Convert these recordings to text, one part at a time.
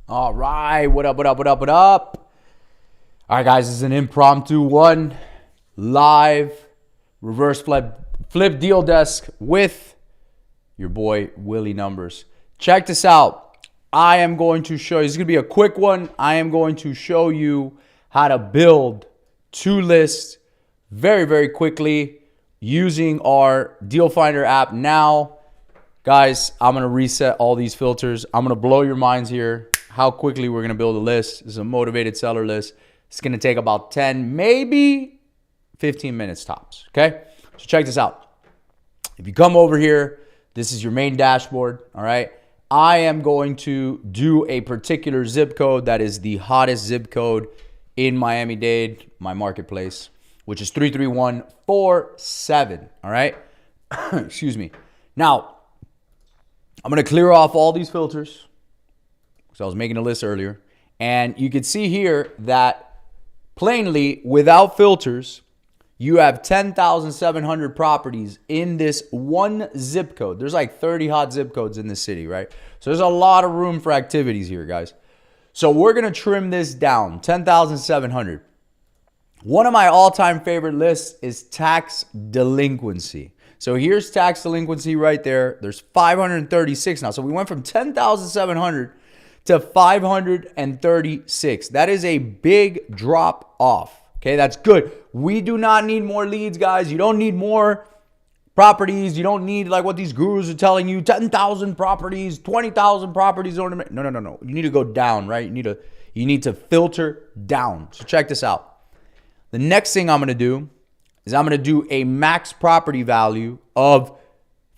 All right, what up, what up, what up, what up? All right, guys, this is an impromptu one, live reverse flip deal desk with your boy Willie Numbers. Check this out. I am going to show you, this is going to be a quick one. I am going to show you how to build two lists very, very quickly using our Deal Finder app. Now, guys, I'm going to reset all these filters. I'm going to blow your minds here. How quickly we're going to build a list. This is a motivated seller list. It's going to take about 10, maybe 15 minutes tops, okay? So check this out. If you come over here, this is your main dashboard, all right? I am going to do a particular zip code that is the hottest zip code in Miami-Dade, my marketplace, which is 33147, all right? Excuse me. Now, I'm going to clear off all these filters. So I was making a list earlier, and you can see here that plainly, without filters, you have 10,700 properties in this one zip code. There's like 30 hot zip codes in this city, right? So there's a lot of room for activities here, guys. So we're going to trim this down, 10,700. One of my all-time favorite lists is tax delinquency. So here's tax delinquency right there. There's 536 now. So we went from 10,700 to 536. That is a big drop off. Okay, that's good. We do not need more leads, guys. You don't need more properties. You don't need like what these gurus are telling you, 10,000 properties, 20,000 properties. No. You need to go down, right? You need to filter down. So check this out. The next thing I'm going to do is I'm going to do a max property value of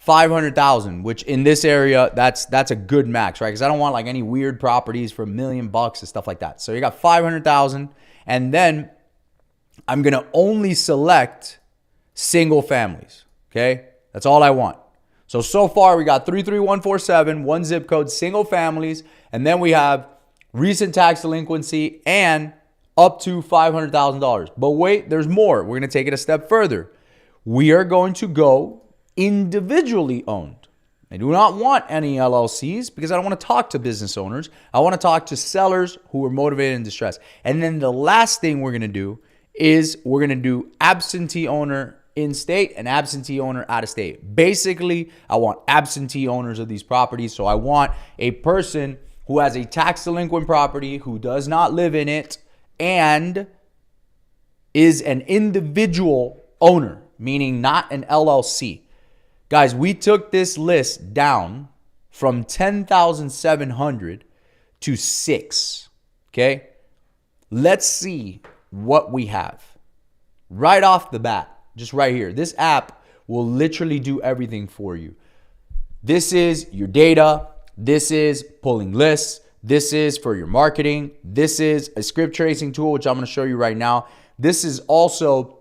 500,000, which in this area, that's a good max, right? Because I don't want like any weird properties for $1 million and stuff like that. So you got 500,000, and then I'm gonna only select single families. Okay, that's all I want. So far we got 33147, one zip code, single families, and then we have recent tax delinquency and up to $500,000. But wait, there's more. We're gonna take it a step further. We are going to go individually owned. I do not want any LLCs because I don't want to talk to business owners. I want to talk to sellers who are motivated and distressed. And then the last thing we're going to do is we're going to do absentee owner in state and absentee owner out of state. Basically, I want absentee owners of these properties. So I want a person who has a tax delinquent property, who does not live in it, and is an individual owner, meaning not an LLC. Guys, we took this list down from 10,700 to 6, okay? Let's see what we have. Right off the bat, just right here. This app will literally do everything for you. This is your data. This is pulling lists. This is for your marketing. This is a script tracing tool, which I'm going to show you right now. This is also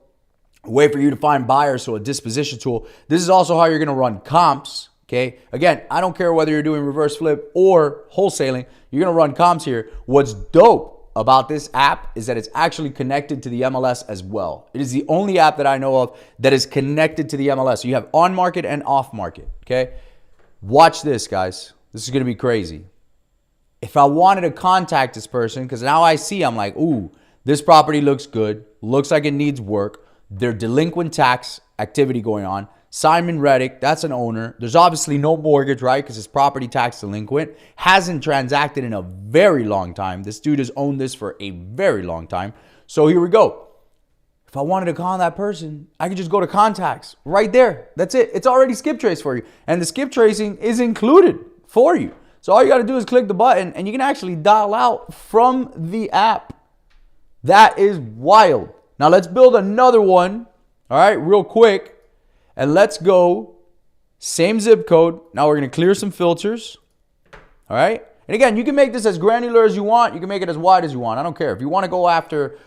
a way for you to find buyers, so a disposition tool. This is also how you're going to run comps, okay? Again, I don't care whether you're doing reverse flip or wholesaling. You're going to run comps here. What's dope about this app is that it's actually connected to the MLS as well. It is the only app that I know of that is connected to the MLS. So you have on market and off market, okay? Watch this, guys. This is going to be crazy. If I wanted to contact this person, because now I see, I'm like, ooh, this property looks good, looks like it needs work. Their delinquent tax activity going on. Simon Reddick, that's an owner. There's obviously no mortgage, right? Because his property tax delinquent. Hasn't transacted in a very long time. This dude has owned this for a very long time. So here we go. If I wanted to call that person, I could just go to contacts right there. That's it. It's already skip traced for you. And the skip tracing is included for you. So all you got to do is click the button and you can actually dial out from the app. That is wild. Now let's build another one, all right, real quick. And let's go, same zip code. Now we're going to clear some filters, all right? And again, you can make this as granular as you want. You can make it as wide as you want. I don't care. If you want to go after,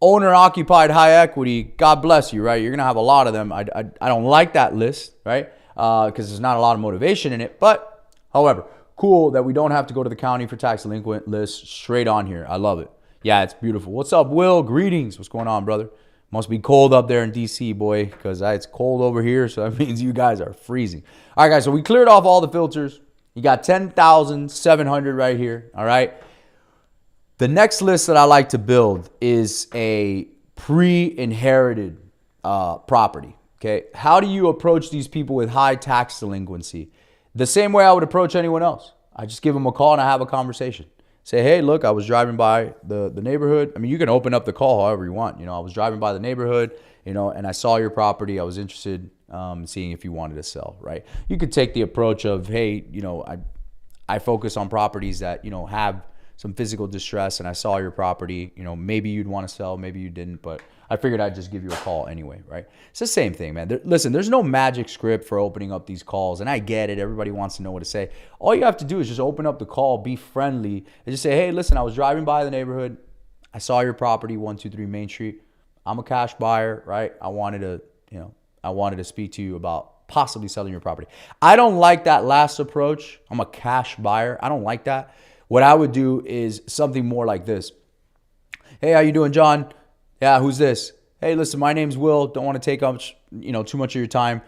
owner-occupied high equity, God bless you, right? You're going to have a lot of them. I don't like that list, right? Because there's not a lot of motivation in it. But, however, cool that we don't have to go to the county for tax delinquent list straight on here. I love it. Yeah, it's beautiful. What's up, Will? Greetings. What's going on, brother? Must be cold up there in DC, boy, because it's cold over here. So that means you guys are freezing. All right, guys. So we cleared off all the filters. You got 10,700 right here, all right? The next list that I like to build is a pre-inherited property, okay? How do you approach these people with high tax delinquency? The same way I would approach anyone else. I just give them a call and I have a conversation. Say, hey, look, I was driving by the neighborhood. I mean, you can open up the call however you want. You know, I was driving by the neighborhood, you know, and I saw your property. I was interested in seeing if you wanted to sell, right? You could take the approach of, hey, you know, I focus on properties that, you know, have some physical distress, and I saw your property. You know, maybe you'd want to sell, maybe you didn't, but I figured I'd just give you a call anyway, right? It's the same thing, man. Listen, there's no magic script for opening up these calls, and I get it. Everybody wants to know what to say. All you have to do is just open up the call, be friendly, and just say, hey, listen, I was driving by the neighborhood. I saw your property, 123 Main Street. I'm a cash buyer, right? I wanted to speak to you about possibly selling your property. I don't like that last approach. I'm a cash buyer. I don't like that. What I would do is something more like this. Hey, how you doing, John? Yeah, who's this? Hey, listen, my name's Will. Don't want to take up, too much of your time.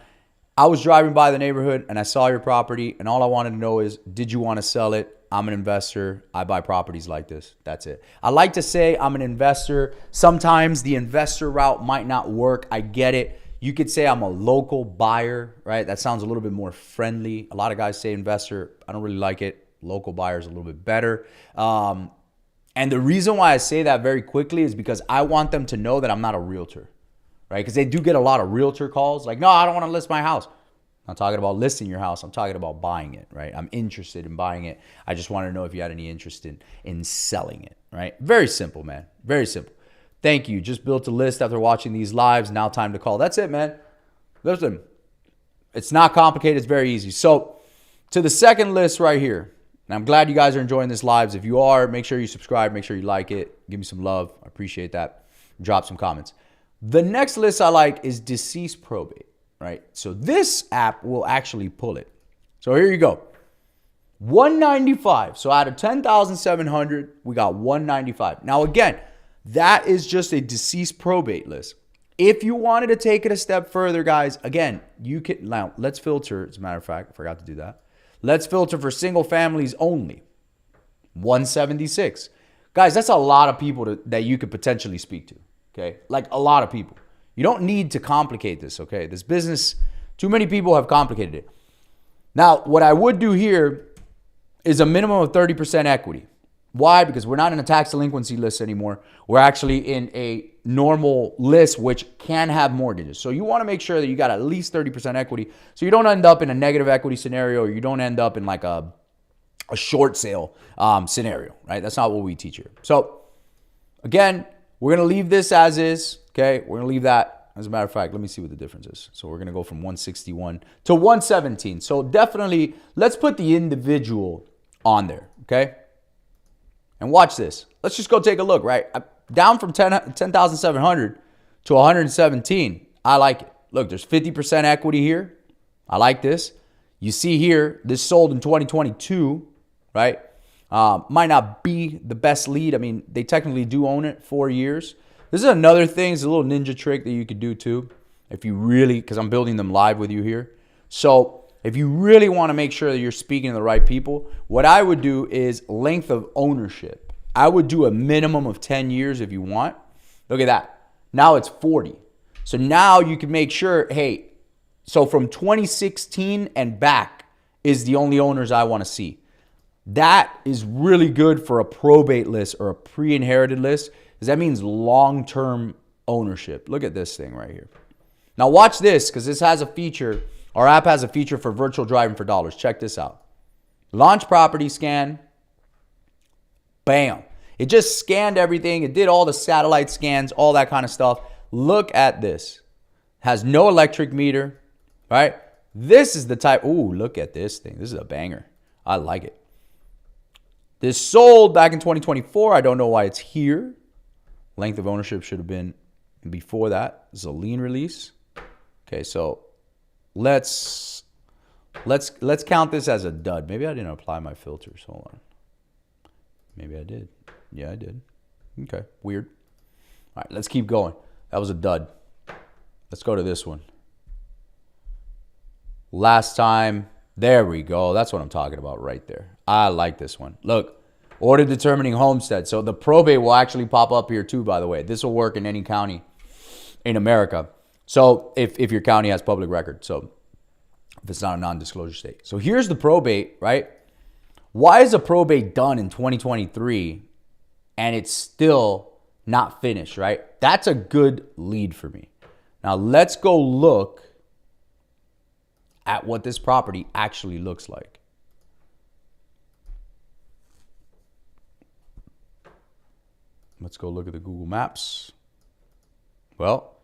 I was driving by the neighborhood and I saw your property, and all I wanted to know is, did you want to sell it? I'm an investor. I buy properties like this. That's it. I like to say I'm an investor. Sometimes the investor route might not work. I get it. You could say I'm a local buyer, right? That sounds a little bit more friendly. A lot of guys say investor. I don't really like it. Local buyer is a little bit better. And the reason why I say that very quickly is because I want them to know that I'm not a realtor, right? Because they do get a lot of realtor calls. Like, no, I don't want to list my house. I'm not talking about listing your house. I'm talking about buying it, right? I'm interested in buying it. I just wanted to know if you had any interest in selling it, right? Very simple, man. Very simple. Thank you. Just built a list after watching these lives. Now time to call. That's it, man. Listen, it's not complicated. It's very easy. So to the second list right here, and I'm glad you guys are enjoying this lives. If you are, make sure you subscribe. Make sure you like it. Give me some love. I appreciate that. Drop some comments. The next list I like is deceased probate, right? So this app will actually pull it. So here you go. 195. So out of 10,700, we got 195. Now again, that is just a deceased probate list. If you wanted to take it a step further, guys, again, you can, now let's filter. As a matter of fact, I forgot to do that. Let's filter for single families only. 176. Guys, that's a lot of people that you could potentially speak to, okay? Like a lot of people. You don't need to complicate this, okay? This business, too many people have complicated it. Now, what I would do here is a minimum of 30% equity. Why? Because we're not in a tax delinquency list anymore. We're actually in a normal list which can have mortgages. So you want to make sure that you got at least 30% equity so you don't end up in a negative equity scenario, or you don't end up in like a short sale scenario, right? That's not what we teach here. So again, we're going to leave this as is, okay? We're going to leave that. As a matter of fact, let me see what the difference is. So we're going to go from 161 to 117. So definitely, let's put the individual on there, okay? And watch this. Let's just go take a look, right? Down from 10,700 to 117. I like it. Look, there's 50% equity here. I like this. You see here, this sold in 2022, right? Might not be the best lead. I mean, they technically do own it 4 years. This is another thing. It's a little ninja trick that you could do too. If you really, because I'm building them live with you here. So if you really want to make sure that you're speaking to the right people, what I would do is length of ownership. I would do a minimum of 10 years if you want. Look at that. Now it's 40. So now you can make sure, hey, so from 2016 and back is the only owners I want to see. That is really good for a probate list or a pre-inherited list, because that means long-term ownership. Look at this thing right here. Now watch this, because this has a feature. Our app has a feature for virtual driving for dollars. Check this out. Launch property scan. Bam. It just scanned everything. It did all the satellite scans, all that kind of stuff. Look at this. Has no electric meter, right? This is the type. Ooh, look at this thing. This is a banger. I like it. This sold back in 2024. I don't know why it's here. Length of ownership should have been before that. This is a lien release. Okay, so let's count this as a dud. Maybe I didn't apply my filters. Hold on. Maybe I did. Yeah, I did. Okay, weird. All right, let's keep going. That was a dud. Let's go to this one. Last time There we go. That's what I'm talking about right there. I like this one. Look, order determining homestead. So the probate will actually pop up here too, by the way. This will work in any county in America. So if your county has public record. So if it's not a non-disclosure state. So here's the probate, right? Why is a probate done in 2023 and it's still not finished, right? That's a good lead for me. Now let's go look at what this property actually looks like. Let's go look at the Google Maps. Well,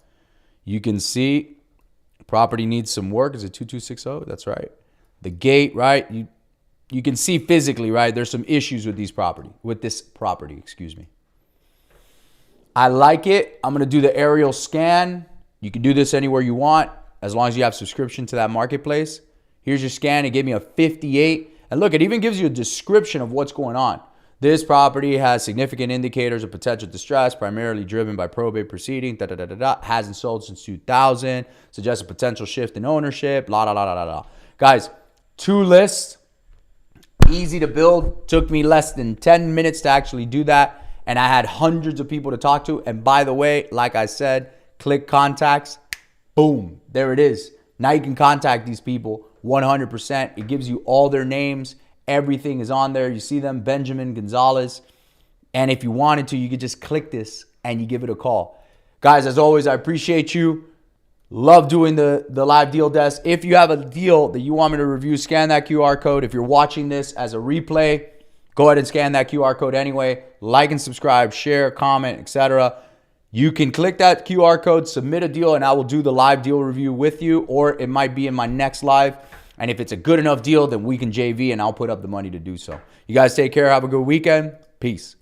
you can see property needs some work. Is it 2260? That's right. The gate, right? You can see physically, right? There's some issues with this property, excuse me. I like it. I'm going to do the aerial scan. You can do this anywhere you want as long as you have subscription to that marketplace. Here's your scan. It gave me a 58. And look, it even gives you a description of what's going on. This property has significant indicators of potential distress, primarily driven by probate proceeding, hasn't sold since 2000, suggests a potential shift in ownership, Guys, 2 lists, easy to build. Took me less than 10 minutes to actually do that. And I had hundreds of people to talk to. And by the way, like I said, click contacts. Boom, there it is. Now you can contact these people 100%. It gives you all their names. Everything is on there. You see them, Benjamin Gonzalez. And if you wanted to, you could just click this and you give it a call. Guys, as always, I appreciate you. Love doing the live deal desk. If you have a deal that you want me to review, scan that QR code. If you're watching this as a replay, go ahead and scan that QR code anyway. Like and subscribe, share, comment, etc. You can click that QR code, submit a deal, and I will do the live deal review with you, or it might be in my next live. And if it's a good enough deal, then we can JV and I'll put up the money to do so. You guys take care. Have a good weekend. Peace.